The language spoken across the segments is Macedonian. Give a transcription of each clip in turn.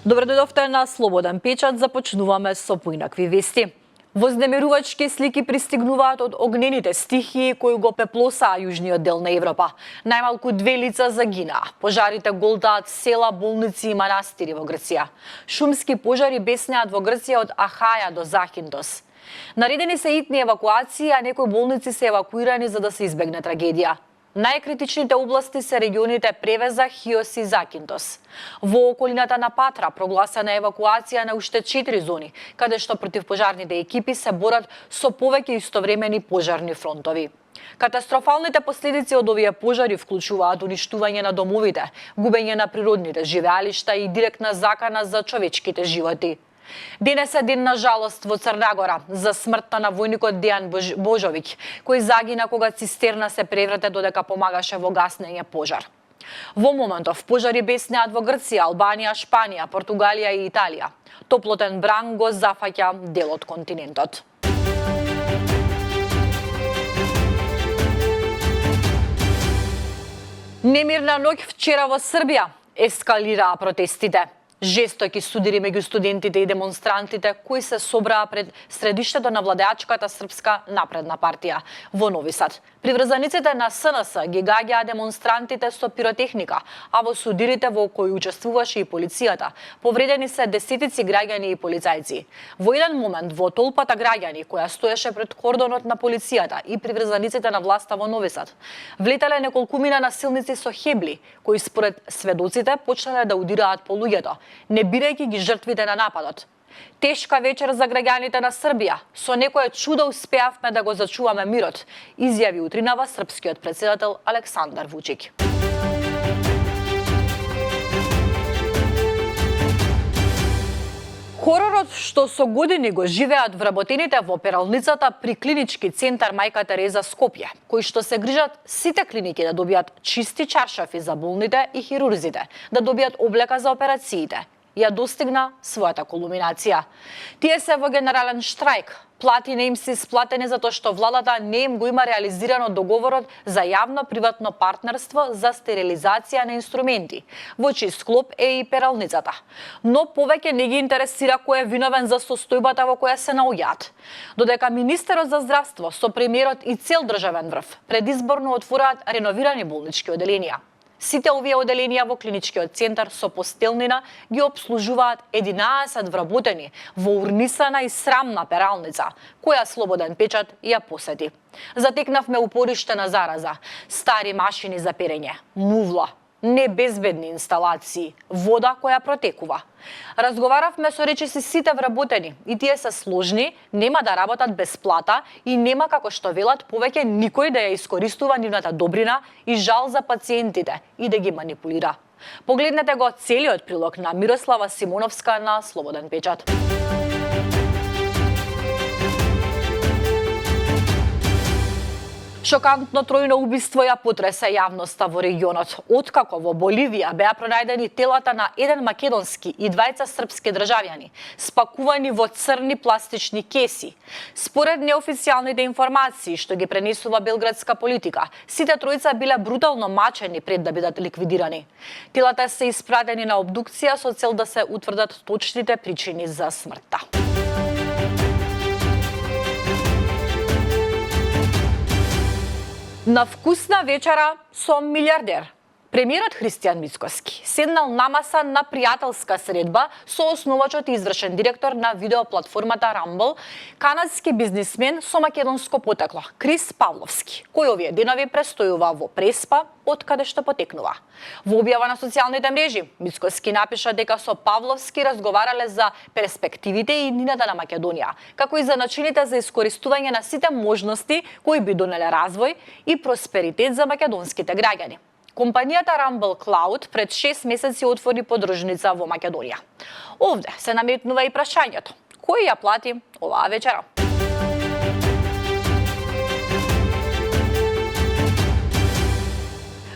Добро дојдовте на Слободен печат, започнуваме со поинакви вести. Вознемирувачки слики пристигнуваат од огнените стихии кои го пеплосаа јужниот дел на Европа. Најмалку 2 лица загинаа. Пожарите голтаат села, болници и манастири во Грција. Шумски пожари беснеат во Грција од Ахаја до Захинтос. Наредени се итни евакуации, а некои болници се евакуирани за да се избегне трагедија. Најкритичните области се регионите Превеза, Хиос и Закинтос. Во околината на Патра прогласена евакуација на уште 4 зони, каде што противпожарните екипи се борат со повеќе истовремени пожарни фронтови. Катастрофалните последици од овие пожари вклучуваат уништување на домовите, губење на природните живеалишта и директна закана за човечките животи. Денес е ден на жалост во Црна Гора за смртта на војникот Дејан Божовиќ, кој загина кога цистерна се преврте додека помагаше во гаснење пожар. Во моментов пожари беснеат во Грција, Албанија, Шпанија, Португалија и Италија. Топлотен бран го зафаќа дел од континентот. Немирна ноќ вчера во Србија ескалираа протестите. Жестоки судири меѓу студентите и демонстрантите кои се собраа пред средиштето на владеачката Српска напредна партија во Нови Сад. Приврзаниците на СНС ги гаѓаа демонстрантите со пиротехника, а во судирите во кои учествуваше и полицијата, повредени се десетици граѓани и полицајци. Во еден момент во толпата граѓани која стоеше пред кордонот на полицијата и приврзаниците на власта во Нови Сад, влетеле неколкумина насилници со хебли, кои според сведоците почнале да удираат по луѓето, не бирајќи ги жртвите на нападот. Тешка вечер за граѓаните на Србија. Со некое чудо успеавме да го зачуваме мирот, изјави утринава српскиот претседател Александар Вучиќ. Хоророт што со години го живеат вработените во пералницата при клинички центар Мајка Тереза Скопје, кои што се грижат сите клиники да добијат чисти чаршафи за болните и хирурзите, да добијат облека за операциите, ја достигна својата кулминација. Тие се во генерален штрајк. Плати не им се исплатени затоа што владата не им го има реализирано договорот за јавно-приватно партнерство за стерилизација на инструменти, во чиј склоп е и пералницата. Но повеќе не ги интересира кој е виновен за состојбата во која се наоѓаат. Додека министерот за здравство со премиерот и цел државен врв предизборно отвораат реновирани болнички оделенија. Сите овие оделенија во клиничкиот центар со постелнина ги обслужуваат 11 вработени во урнисана и срамна пералница, која Слободен печат ја посети. Затекнавме упориште на зараза, стари машини за перење, мувла, небезбедни инсталации, вода која протекува. Разговаравме со речиси сите вработени и тие се сложни, нема да работат без плата и нема како што велат повеќе никој да ја искористува нивната добрина и жал за пациентите и да ги манипулира. Погледнете го целиот прилог на Мирослава Симоновска на Слободен печат. Шокантно тројно убиство ја потресе јавноста во регионот, откако во Боливија беа пронајдени телата на еден македонски и двајца српски државјани, спакувани во црни пластични кеси. Според неофицијалните информации што ги пренесува белградска политика, сите тројца биле брутално мачени пред да бидат ликвидирани. Телата се испратени на обдукција со цел да се утврдат точните причини за смртта. На вкусна вечера со милиардер. Премиерот Христијан Мицкоски седнал на маса на пријателска средба со основачот и извршен директор на видеоплатформата Rumble, канадски бизнисмен со македонско потекло, Крис Павловски, кој овие денови престојува во Преспа, од каде што потекнува. Во објава на социјалните мрежи, Мицкоски напиша дека со Павловски разговарале за перспективите и иднината на Македонија, како и за начините за искористување на сите можности кои би донеле развој и просперитет за македонските граѓани. Компанијата Rumble Cloud пред 6 месеци отвори подружница во Македонија. Овде се наметнува и прашањето: кој ја плати оваа вечера?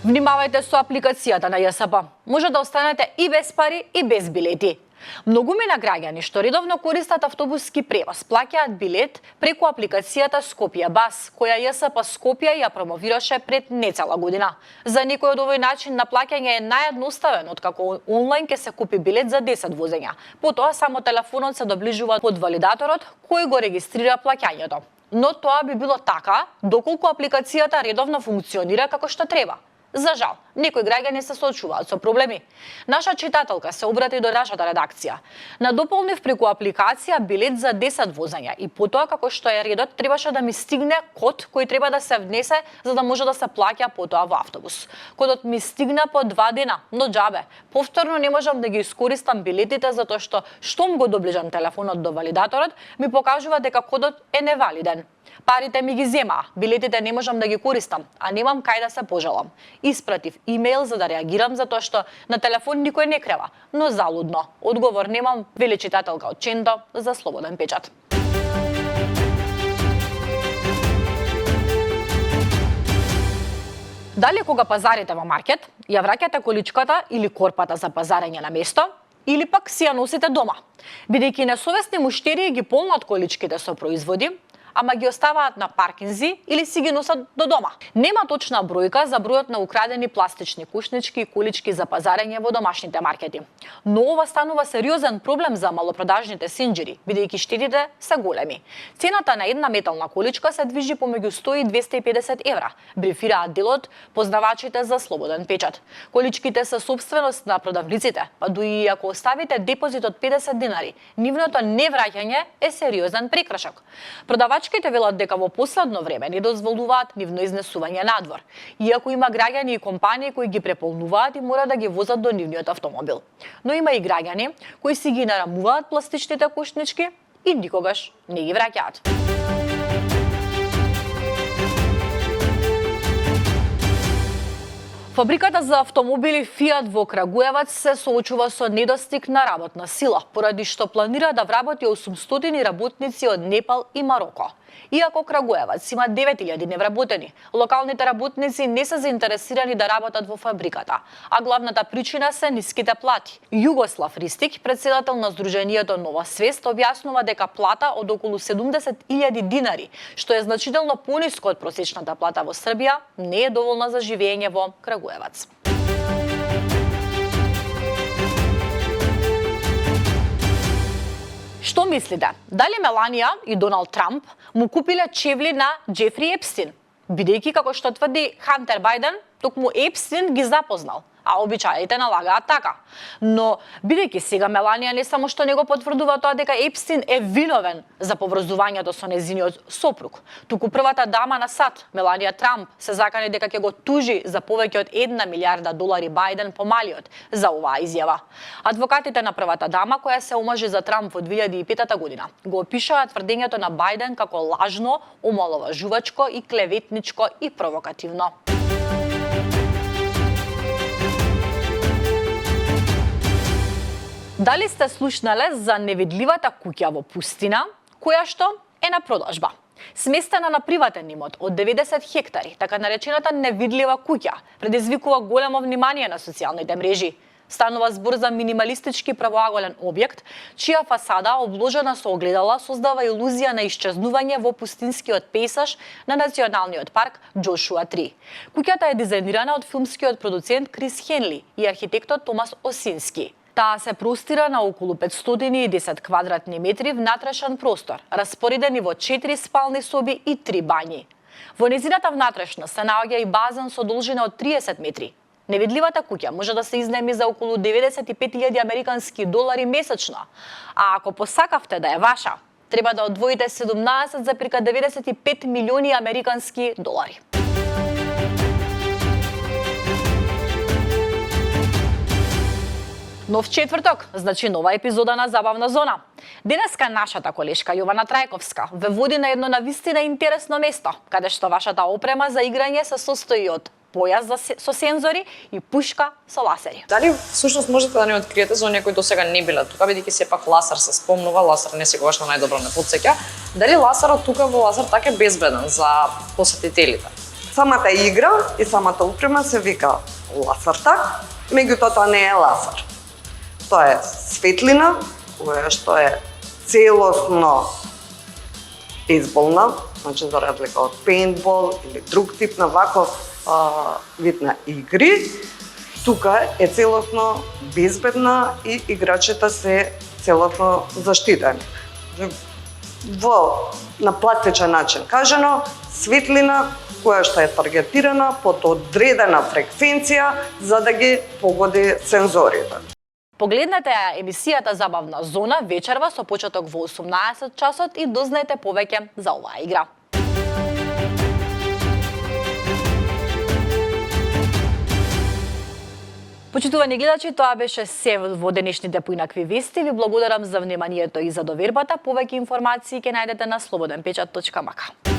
Внимавајте со апликацијата на ЈСП. Може да останете и без пари и без билети. Многумина граѓани што редовно користат автобуски превоз плаќаат билет преку апликацијата Скопје Бас, која ЈСП Скопје ја промовираше пред нецела година. За некој од овој начин на плаќање е наједноставен, откако онлайн ќе се купи билет за 10 возења. Потоа само телефонот се доближува под валидаторот кој го регистрира плаќањето. Но тоа би било така доколку апликацијата редовно функционира како што треба. За жал, некои граѓани се соочуваат со проблеми. Наша читателка се обрати до нашата редакција. Надополнив преку апликација билет за 10 возења и потоа како што е редот требаше да ми стигне код кој треба да се внесе за да може да се плаќа потоа во автобус. Кодот ми стигна по 2 дена, но џабе. Повторно не можам да ги искористам билетите затоа што штом го доближам телефонот до валидаторот ми покажува дека кодот е невалиден. Парите ми ги зема, билетите не можам да ги користам, а немам кај да се пожалам. Испратив имејл за да реагирам затоа што на телефон никој не крева, но залудно. Одговор немам, вели читателка од Чендо за Слободен печат. Дали кога пазарите во маркет, ја враќате количката или корпата за пазарење на место, или пак си ја носите дома, бидејќи несовесни муштери ги полнат количките со производи, ама ги оставаат на паркинзи или си ги носат до дома. Нема точна бројка за бројот на украдени пластични кушнички и колички за пазарење во домашните маркети. Но ова станува сериозен проблем за малопродажните синџири, бидејќи штетите се големи. Цената на една метална количка се движи помеѓу 100 и 250 евра, брифираат делот познавачите за Слободен печат. Количките се собственост на продавниците, па дури и ако оставите депозит од 50 динари, нивното невраќање е сериозен прекршок. Продавачките велат дека во последно време не дозволуваат нивно изнесување надвор, иако има граѓани и компании кои ги преполнуваат и мора да ги возат до нивниот автомобил. Но има и граѓани кои си ги нарамуваат пластичните кушнички и никогаш не ги враќаат. Фабриката за автомобили Фиат во Крагуевац се соочува со недостиг на работна сила, поради што планира да вработи 800 работници од Непал и Мароко. Иако Крагуевац има 9000 невработени, локалните работници не се заинтересирани да работат во фабриката, а главната причина се ниските плати. Југослав Ристик, председател на Сдруженијето Нова свест, објаснува дека плата од околу 70.000 динари, што е значително пониско од просечната плата во Србија, не е доволна за живење во Крагуевац. Што мислите? Дали Меланија и Доналд Трамп му купиле чевли на Џефри Епстин? Бидејќи, како што тврди Хантер Бајден, токму Епстин ги запознал, а обичаите налагаат така. Но, бидејќи сега Меланија не само што не го потврдува тоа дека Епстин е виновен за поврзувањето со нејзиниот сопруг, туку првата дама на САД, Меланија Трамп, се закани дека ќе го тужи за повеќе од $1 милијарда Бајден помалиот за оваа изјава. Адвокатите на првата дама, која се омажи за Трамп во 2005 година, го опишаат тврдењето на Бајден како лажно, омаловажувачко и клеветничко и провокативно. Дали сте слушнале за невидливата куќа во пустина, која што е на продажба? Сместена на приватен имот од 90 хектари, така наречената невидлива куќа, предизвикува големо внимание на социјалните мрежи. Станува збор за минималистички правоаголен објект, чија фасада, обложена со огледала, создава илузија на исчезнување во пустинскиот пейсаж на националниот парк Џошуа 3. Куќата е дизајнирана од филмскиот продуцент Крис Хенли и архитектот Томас Осински. Таа се простира на околу 510 квадратни метри внатрешен простор, распоредени во 4 спални соби и 3 бањи. Во незината внатрешност се наоѓа и базен со должина од 30 метри. Невидливата куќа може да се изнајми за околу $95.000 американски месечно, а ако посакавте да е ваша, треба да одвоите 17,95 милиони американски долари. Нов четврток, значи нова епизода на Забавна зона. Денеска нашата колешка Јована Трајковска ве води на едно навистина интересно место, каде што вашата опрема за играње се состои од појас со сензори и пушка со ласери. Дали всушност можете да ни откриете за оние кои досега не биле тука, бидејќи сепак ласер се спомнува, ласер не секогаш на најдобро не потсеќа. Дали ласерот тука во Лазартак е безбеден за посетителите? Самата игра и самата опрема се вика Лазартак, меѓутоа тоа не е ласер. што е светлина, која што е целосно бейсболна, значи за разлика од пейнтбол или друг тип на ваков вид на игри, тука е целосно безбедна и играчите се целосно заштитени. На пластичен начин кажано, светлина која што е таргетирана под одредена фреквенција за да ги погоди сензорите. Погледнете емисијата Забавна зона вечерва со почеток во 18 часот и дознаете повеќе за оваа игра. Почитувани гледачи, тоа беше се во денешните поинакви вести. Ви благодарам за вниманието и за довербата. Повеќе информации ќе најдете на slobodnpečat.mk.